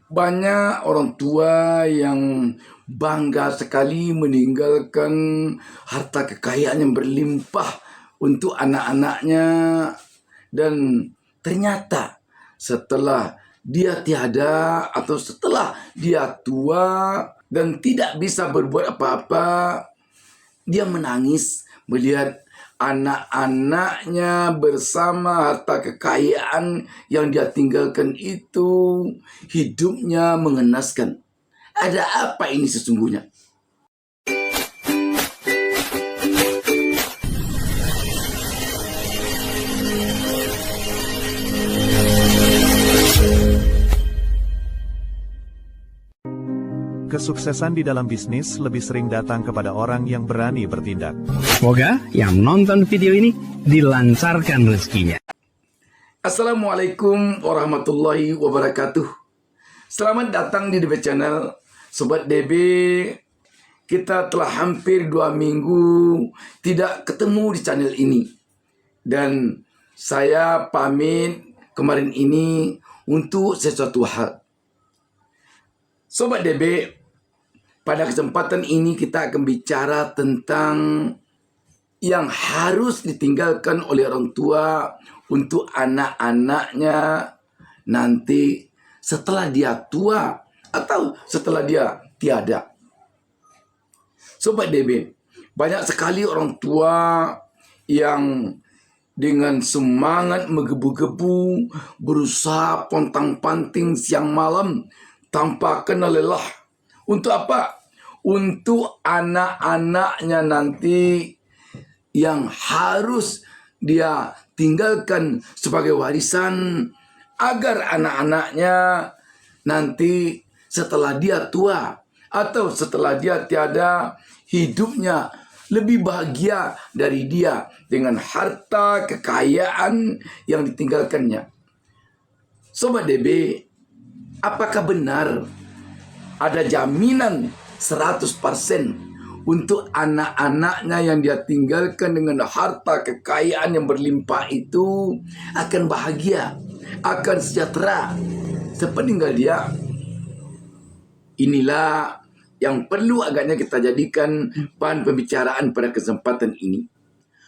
Banyak orang tua yang bangga sekali meninggalkan harta kekayaan yang berlimpah untuk anak-anaknya, dan ternyata setelah dia tiada atau setelah dia tua dan tidak bisa berbuat apa-apa, dia menangis melihat anak-anaknya bersama harta kekayaan yang dia tinggalkan itu hidupnya mengenaskan. Ada apa ini sesungguhnya? Kesuksesan di dalam bisnis lebih sering datang kepada orang yang berani bertindak. Semoga yang menonton video ini dilancarkan rezekinya. Assalamualaikum warahmatullahi wabarakatuh. Selamat datang di DB Channel. Sobat DB, kita telah hampir 2 minggu tidak ketemu di channel ini. Dan saya pamit kemarin ini untuk sesuatu hal. Sobat DB, pada kesempatan ini kita akan bicara tentang yang harus ditinggalkan oleh orang tua untuk anak-anaknya nanti setelah dia tua atau setelah dia tiada. Sobat DB, banyak sekali orang tua yang dengan semangat menggebu-gebu berusaha pontang-panting siang malam tanpa kenal lelah. Untuk apa? Untuk anak-anaknya nanti yang harus dia tinggalkan sebagai warisan, agar anak-anaknya nanti setelah dia tua atau setelah dia tiada, hidupnya lebih bahagia dari dia dengan harta kekayaan yang ditinggalkannya. Sobat DB, apakah benar ada jaminan 100% untuk anak-anaknya yang dia tinggalkan dengan harta kekayaan yang berlimpah itu akan bahagia, akan sejahtera sepeninggal dia? Inilah yang perlu agaknya kita jadikan bahan pembicaraan pada kesempatan ini.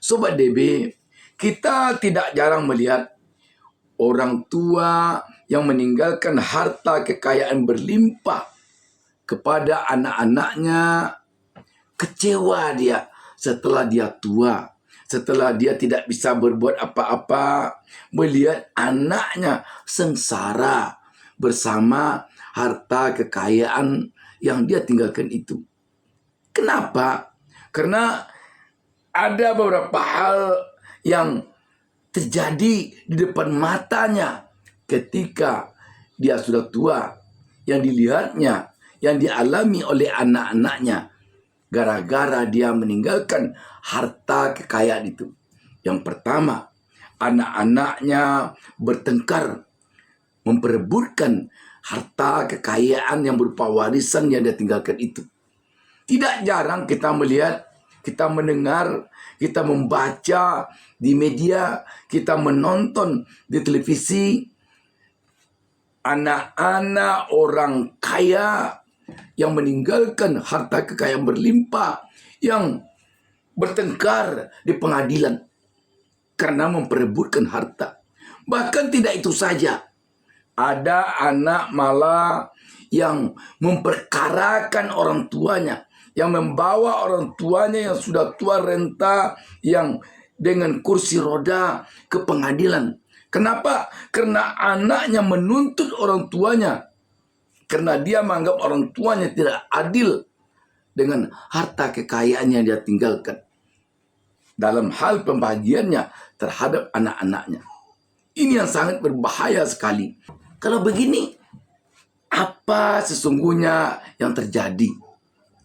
Sobat DB, kita tidak jarang melihat orang tua yang meninggalkan harta kekayaan berlimpah kepada anak-anaknya. Kecewa dia setelah dia tua, setelah dia tidak bisa berbuat apa-apa, melihat anaknya sengsara bersama harta kekayaan yang dia tinggalkan itu. Kenapa? Karena ada beberapa hal yang terjadi di depan matanya ketika dia sudah tua, yang dilihatnya, yang dialami oleh anak-anaknya gara-gara dia meninggalkan harta kekayaan itu. Yang pertama, anak-anaknya bertengkar memperebutkan harta kekayaan yang berupa warisan yang dia tinggalkan itu. Tidak jarang kita melihat, kita mendengar, kita membaca di media, kita menonton di televisi, anak-anak orang kaya yang meninggalkan harta kekayaan berlimpah, yang bertengkar di pengadilan karena memperebutkan harta. Bahkan tidak itu saja, ada anak malah yang memperkarakan orang tuanya, yang membawa orang tuanya yang sudah tua renta, yang dengan kursi roda ke pengadilan. Kenapa? Karena anaknya menuntut orang tuanya, karena dia menganggap orang tuanya tidak adil dengan harta kekayaan yang dia tinggalkan dalam hal pembagiannya terhadap anak-anaknya. Ini yang sangat berbahaya sekali. Kalau begini, apa sesungguhnya yang terjadi?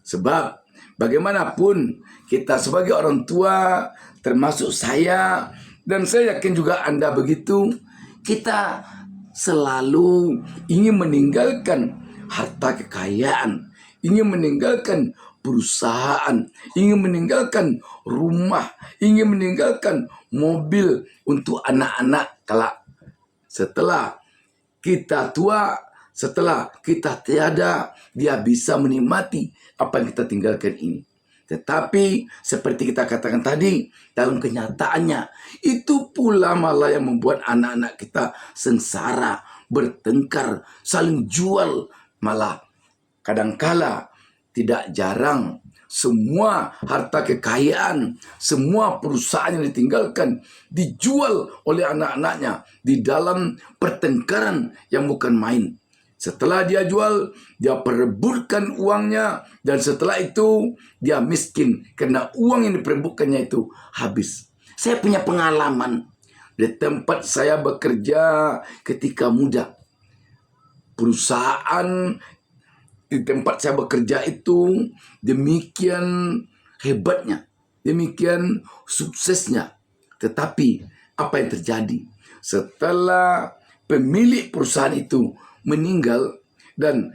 Sebab bagaimanapun kita sebagai orang tua, termasuk saya, dan saya yakin juga Anda begitu, kita selalu ingin meninggalkan harta kekayaan, ingin meninggalkan perusahaan, ingin meninggalkan rumah, ingin meninggalkan mobil untuk anak-anak kelak. Setelah kita tua, Setelah kita tiada, dia bisa menikmati apa yang kita tinggalkan ini. Tetapi seperti kita katakan tadi, dalam kenyataannya, itu pula malah yang membuat anak-anak kita sengsara, bertengkar, saling jual. Malah kadangkala tidak jarang semua harta kekayaan, semua perusahaan yang ditinggalkan dijual oleh anak-anaknya di dalam pertengkaran yang bukan main. Setelah dia jual, dia perebutkan uangnya, dan setelah itu dia miskin karena uang yang diperebutkannya itu habis. Saya punya pengalaman di tempat saya bekerja ketika muda. Perusahaan di tempat saya bekerja itu demikian hebatnya, demikian suksesnya. Tetapi apa yang terjadi? Setelah pemilik perusahaan itu meninggal dan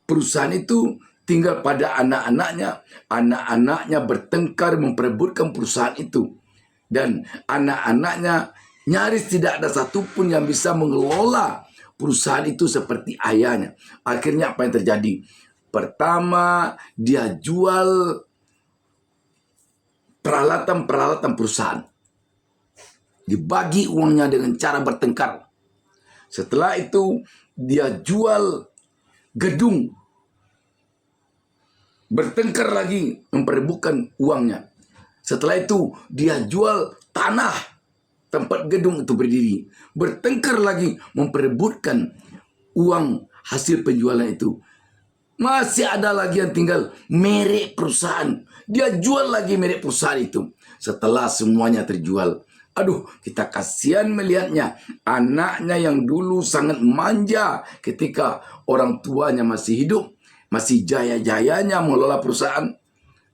perusahaan itu tinggal pada anak-anaknya, anak-anaknya bertengkar memperebutkan perusahaan itu. Dan anak-anaknya nyaris tidak ada satupun yang bisa mengelola perusahaan itu seperti ayahnya. Akhirnya apa yang terjadi? Pertama, dia jual peralatan-peralatan perusahaan. Dibagi uangnya dengan cara bertengkar. Setelah itu, dia jual gedung. Bertengkar lagi, memperebutkan uangnya. Setelah itu, dia jual tanah tempat gedung itu berdiri. Bertengkar lagi, memperebutkan uang hasil penjualan itu. Masih ada lagi yang tinggal merek perusahaan. Dia jual lagi merek perusahaan itu. Setelah semuanya terjual, aduh, kita kasihan melihatnya. Anaknya yang dulu sangat manja ketika orang tuanya masih hidup, masih jaya-jayanya mengelola perusahaan.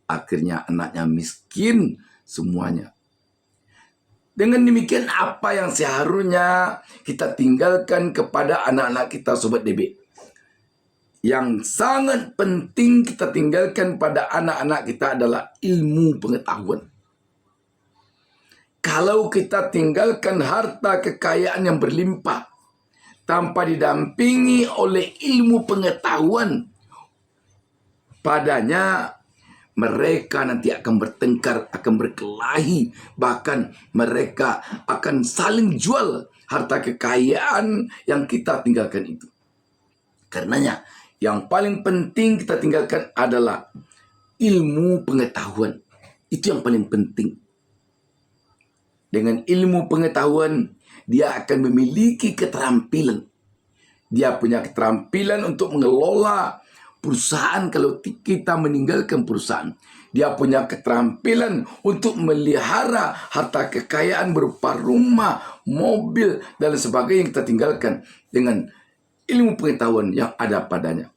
Akhirnya anaknya miskin semuanya. Dengan demikian, apa yang seharusnya kita tinggalkan kepada anak-anak kita, Sobat DB? Yang sangat penting kita tinggalkan pada anak-anak kita adalah ilmu pengetahuan. Kalau kita tinggalkan harta kekayaan yang berlimpah tanpa didampingi oleh ilmu pengetahuan padanya, mereka nanti akan bertengkar, akan berkelahi, bahkan mereka akan saling jual harta kekayaan yang kita tinggalkan itu. Karenanya, yang paling penting kita tinggalkan adalah ilmu pengetahuan. Itu yang paling penting. Dengan ilmu pengetahuan, dia akan memiliki keterampilan. Dia punya keterampilan untuk mengelola perusahaan kalau kita meninggalkan perusahaan. Dia punya keterampilan untuk melihara harta kekayaan berupa rumah, mobil, dan sebagainya yang kita tinggalkan dengan ilmu pengetahuan yang ada padanya.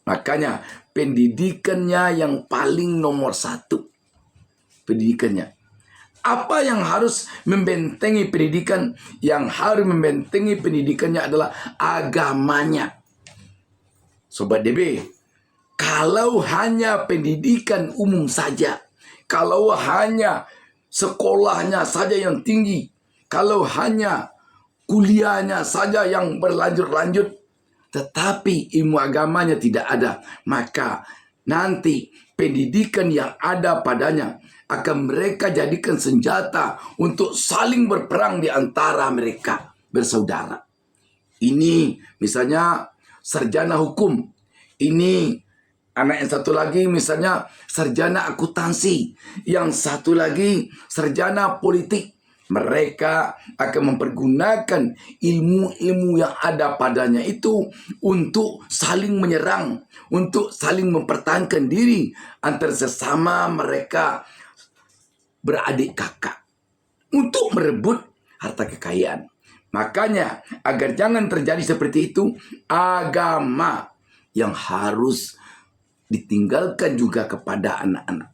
Makanya pendidikannya yang paling nomor satu. Pendidikannya. Apa yang harus membentengi pendidikan? Yang harus membentengi pendidikannya adalah agamanya. Sobat DB, kalau hanya pendidikan umum saja, kalau hanya sekolahnya saja yang tinggi, kalau hanya kuliahnya saja yang berlanjut-lanjut, tetapi ilmu agamanya tidak ada, maka nanti pendidikan yang ada padanya akan mereka jadikan senjata untuk saling berperang di antara mereka bersaudara. Ini misalnya sarjana hukum. Ini anak yang satu lagi misalnya sarjana akuntansi. Yang satu lagi sarjana politik. Mereka akan mempergunakan ilmu-ilmu yang ada padanya itu untuk saling menyerang, untuk saling mempertahankan diri antara sesama mereka beradik kakak, untuk merebut harta kekayaan. Makanya agar jangan terjadi seperti itu, agama yang harus ditinggalkan juga kepada anak-anak.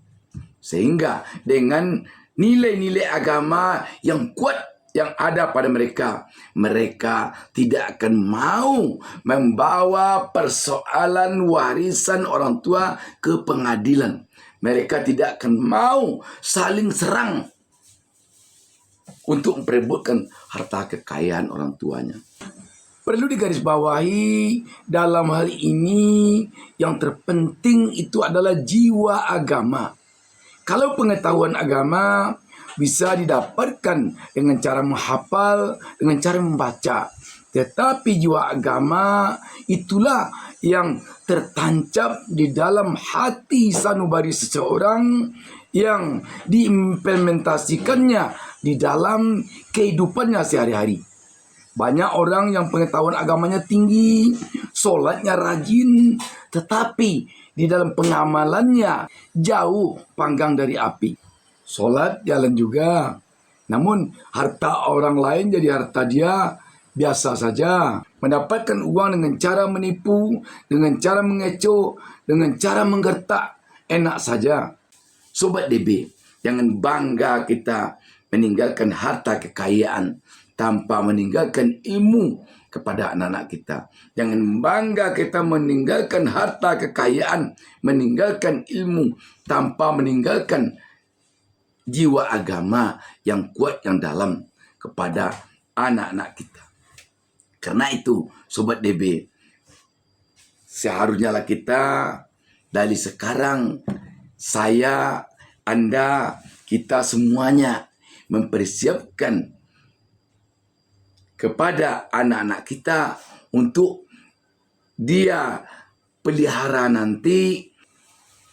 Sehingga dengan nilai-nilai agama yang kuat yang ada pada mereka, mereka tidak akan mau membawa persoalan warisan orang tua ke pengadilan. Mereka tidak akan mau saling serang untuk memperebutkan harta kekayaan orang tuanya. Perlu digarisbawahi dalam hal ini yang terpenting itu adalah jiwa agama. Kalau pengetahuan agama bisa didapatkan dengan cara menghafal, dengan cara membaca. Tetapi jiwa agama itulah yang tertancap di dalam hati sanubari seseorang yang diimplementasikannya di dalam kehidupannya sehari-hari. Banyak orang yang pengetahuan agamanya tinggi, sholatnya rajin, tetapi di dalam pengamalannya jauh panggang dari api. Sholat jalan juga, namun harta orang lain jadi harta dia biasa saja. Mendapatkan uang dengan cara menipu, dengan cara mengecoh, dengan cara menggertak, enak saja. Sobat DB, jangan bangga kita meninggalkan harta kekayaan tanpa meninggalkan ilmu kepada anak-anak kita. Jangan bangga kita meninggalkan harta kekayaan, meninggalkan ilmu tanpa meninggalkan jiwa agama yang kuat, yang dalam kepada anak-anak kita. Karena itu, Sobat DB, seharusnya lah kita dari sekarang, saya, Anda, kita semuanya mempersiapkan kepada anak-anak kita untuk dia pelihara nanti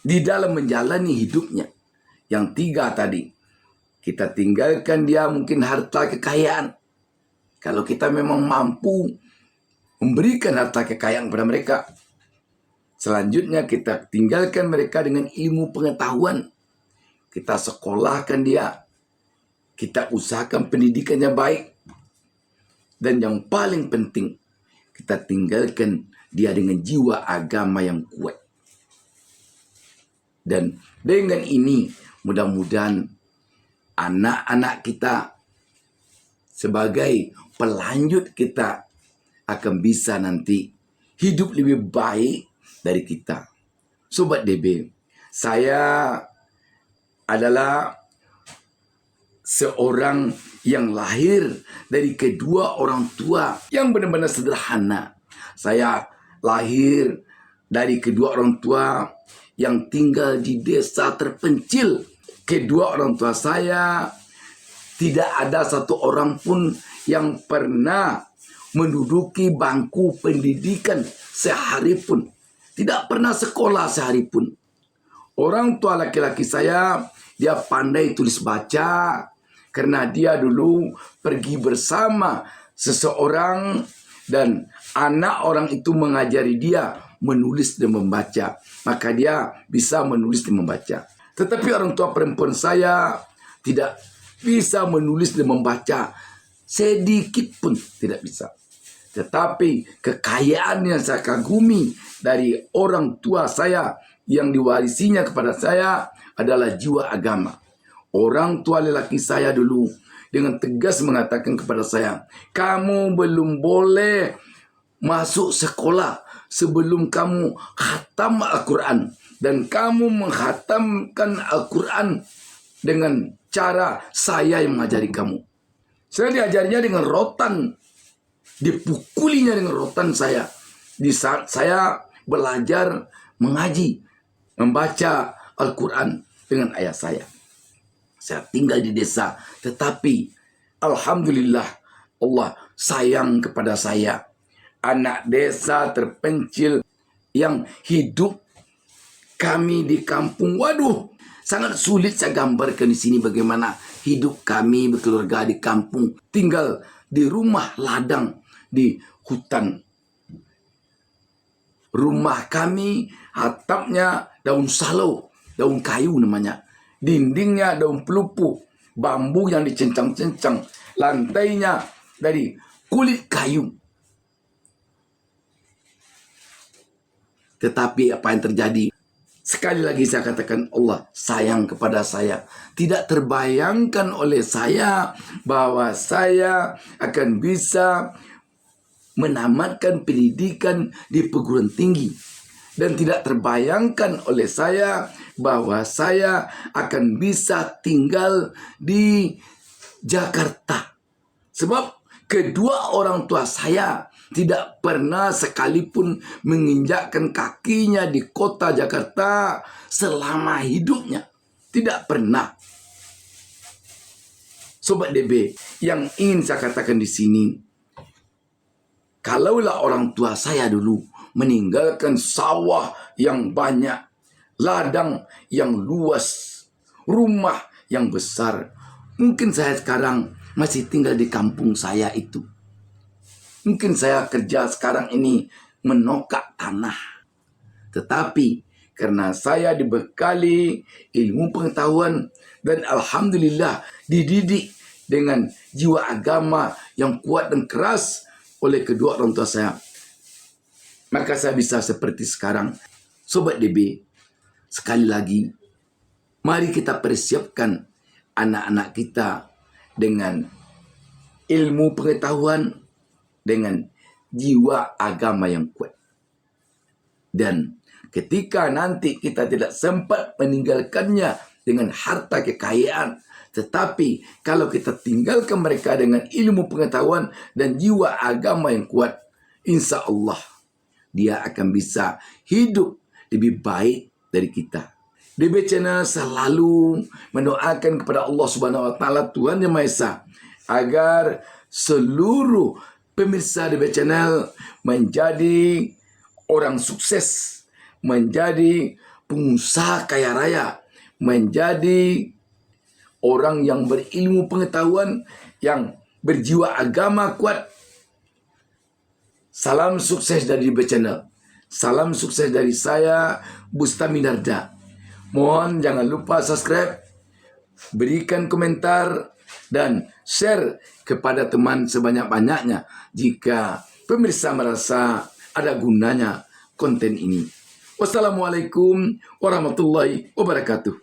di dalam menjalani hidupnya. Yang 3 tadi, kita tinggalkan dia mungkin harta kekayaan. Kalau kita memang mampu memberikan harta kekayaan kepada mereka, selanjutnya kita tinggalkan mereka dengan ilmu pengetahuan. Kita sekolahkan dia, kita usahakan pendidikannya baik. Dan yang paling penting, kita tinggalkan dia dengan jiwa agama yang kuat. Dan dengan ini, mudah-mudahan anak-anak kita sebagai pelanjut kita akan bisa nanti hidup lebih baik dari kita. Sobat DB, saya adalah seorang yang lahir dari kedua orang tua yang benar-benar sederhana. Saya lahir dari kedua orang tua yang tinggal di desa terpencil. Kedua orang tua saya tidak ada satu orang pun yang pernah menduduki bangku pendidikan sehari pun. Tidak pernah sekolah sehari pun. Orang tua laki-laki saya, dia pandai tulis baca karena dia dulu pergi bersama seseorang dan anak orang itu mengajari dia menulis dan membaca. Maka dia bisa menulis dan membaca. Tetapi orang tua perempuan saya tidak bisa menulis dan membaca. Sedikit pun tidak bisa. Tetapi kekayaan yang saya kagumi dari orang tua saya yang diwarisinya kepada saya adalah jiwa agama. Orang tua lelaki saya dulu dengan tegas mengatakan kepada saya, kamu belum boleh masuk sekolah sebelum kamu khatam Al-Quran. Dan kamu menghatamkan Al-Quran dengan cara saya yang mengajari kamu. Saya diajarinya dengan rotan. Dipukulinya dengan rotan saya. Di saat saya belajar mengaji, membaca Al-Quran dengan ayah saya. Saya tinggal di desa. Tetapi alhamdulillah Allah sayang kepada saya. Anak desa terpencil yang hidup kami di kampung. Waduh, sangat sulit saya gambarkan di sini bagaimana hidup kami berkeluarga di kampung. Tinggal di rumah ladang di hutan. Rumah kami atapnya daun salau, daun kayu namanya. Dindingnya daun pelupu, bambu yang dicencang-cencang. Lantainya dari kulit kayu. Tetapi apa yang terjadi? Sekali lagi saya katakan Allah sayang kepada saya. Tidak terbayangkan oleh saya bahwa saya akan bisa menamatkan pendidikan di perguruan tinggi. Dan tidak terbayangkan oleh saya bahwa saya akan bisa tinggal di Jakarta. Sebab kedua orang tua saya tidak pernah sekalipun menginjakkan kakinya di kota Jakarta selama hidupnya. Tidak pernah. Sobat DB, yang ingin saya katakan di sini, kalaulah orang tua saya dulu meninggalkan sawah yang banyak, ladang yang luas, rumah yang besar, mungkin saya sekarang masih tinggal di kampung saya itu. Mungkin saya kerja sekarang ini menokak tanah. Tetapi karena saya dibekali ilmu pengetahuan dan alhamdulillah dididik dengan jiwa agama yang kuat dan keras oleh kedua orang tua saya, maka saya bisa seperti sekarang. Sobat DB, sekali lagi, mari kita persiapkan anak-anak kita dengan ilmu pengetahuan, dengan jiwa agama yang kuat. Dan ketika nanti kita tidak sempat meninggalkannya dengan harta kekayaan, tetapi kalau kita tinggalkan mereka dengan ilmu pengetahuan dan jiwa agama yang kuat, insya Allah dia akan bisa hidup lebih baik dari kita. DB Channel selalu mendoakan kepada Allah Subhanahu Wa Taala, Tuhan Yang Maha Esa, agar seluruh pemirsa DB Channel menjadi orang sukses, menjadi pengusaha kaya raya, menjadi orang yang berilmu pengetahuan, yang berjiwa agama kuat. Salam sukses dari DB Channel. Salam sukses dari saya, Bustami Darda. Mohon jangan lupa subscribe, berikan komentar, dan share kepada teman sebanyak-banyaknya jika pemirsa merasa ada gunanya konten ini. Wassalamualaikum warahmatullahi wabarakatuh.